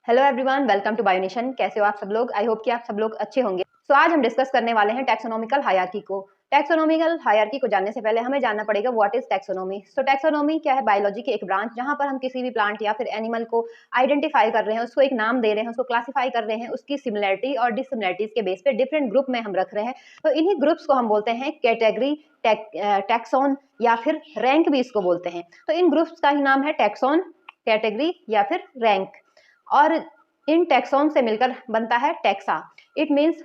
Hello everyone, welcome to Bionation. कैसे हो आप सब लोग? आई होप कि आप सब लोग अच्छे होंगे। तो आज हम डिस्कस करने वाले हैं टैक्सोनॉमिकल हायरार्की को। टैक्सोनॉमिकल हायरार्की को जानने से पहले हमें जानना पड़ेगा what is taxonomy. So taxonomy क्या है? बायोलॉजी की एक ब्रांच जहां पर हम किसी भी प्लांट या फिर एनिमल को आइडेंटिफाई कर रहे हैं, उसको एक नाम दे रहे हैं, उसको क्लासिफाई कर रहे हैं, उसकी सिमिलरिटी और डिससिमिलरिटीज के बेस पे डिफरेंट ग्रुप में हम रख रहे हैं। तो इन्हीं ग्रुप्स को हम बोलते हैं कैटेगरी, टैक्सोन या फिर रैंक भी इसको बोलते हैं। तो इन ग्रुप्स का ही नाम है टैक्सोन, कैटेगरी या फिर रैंक। और इन टैक्सॉन से मिलकर बनता है टैक्सा। इट मीन्स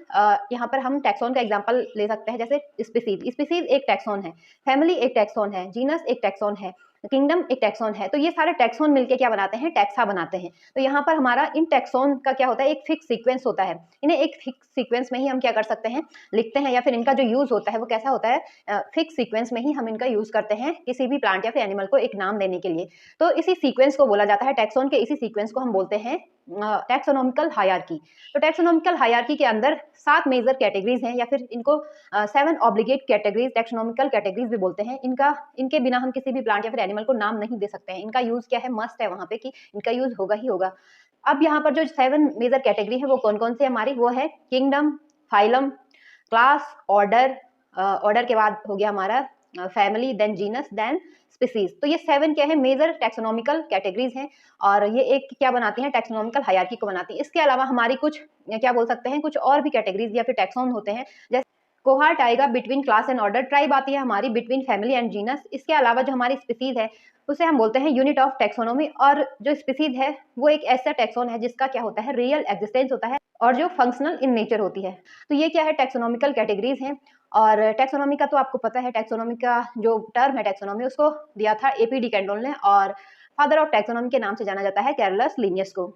यहाँ पर हम टैक्सॉन का एग्जांपल ले सकते हैं, जैसे स्पीसीज। स्पीसीज एक टैक्सॉन है, फैमिली एक टैक्सॉन है, जीनस एक टैक्सॉन है, किंगडम एक टैक्सॉन है। तो ये सारे टैक्सॉन मिलके क्या बनाते हैं? टैक्सा बनाते हैं। तो यहाँ पर हमारा इन टैक्सॉन का क्या होता है? एक फिक्स सीक्वेंस होता है। इन्हें एक फिक्स सीक्वेंस में ही हम क्या कर सकते हैं? लिखते हैं, या फिर इनका जो यूज होता है वो कैसा होता है? फिक्स सीक्वेंस में ही हम इनका यूज करते हैं किसी भी प्लांट या फिर एनिमल को एक नाम देने के लिए। तो इसी सीक्वेंस को बोला जाता है, टैक्सॉन के इसी सीक्वेंस को हम बोलते हैं टैक्सोनॉमिकल हायरार्की। तो टैक्सोनॉमिकल हायरार्की के अंदर 7 मेजर कैटेगरीज हैं, या फिर इनको 7 ऑब्लिगेट कैटेगरीज, टैक्सोनॉमिकल कैटेगरीज भी बोलते हैं। इनके बिना हम किसी भी प्लांट या फिर एनिमल को नाम नहीं दे सकते हैं। इनका यूज क्या है? मस्ट है वहां पे कि इनका यूज होगा ही होगा। अब यहाँ पर जो 7 मेजर कैटेगरी है वो कौन कौन सी हमारी? वो है kingdom, phylum, class, order, order के बाद हो गया हमारा family, then genus, then species. तो ये 7 क्या है? मेजर टैक्सोनॉमिकल कैटेगरीज हैं, और ये एक क्या बनाती हैं? टैक्सोनॉमिकल हायरार्की को बनाती हैं। इसके अलावा हमारी कुछ क्या बोल सकते हैं, कुछ और भी कैटेगरीज या फिर टैक्सोन होते हैं। जैसे कोहार्ट आएगा between class and order, tribe आती है हमारी बिटवीन फैमिली एंड जीनस। इसके अलावा जो हमारी स्पीसीज है उसे हम बोलते हैं यूनिट ऑफ टैक्सोनॉमी। और जो स्पीसीज है वो एक ऐसा टैक्सोन है जिसका क्या होता है? रियल एग्जिस्टेंस होता है और जो फंक्शनल इन नेचर होती है। तो ये क्या है? टैक्सोनॉमिकल कैटेगरीज हैं। और टैक्सोनॉमी का तो आपको पता है, टैक्सोनॉमी का जो टर्म है टैक्सोनॉमी, उसको दिया था एपी डी कैंडोल ने, और फादर ऑफ टैक्सोनॉमी के नाम से जाना जाता है कैरलस लिनियस को।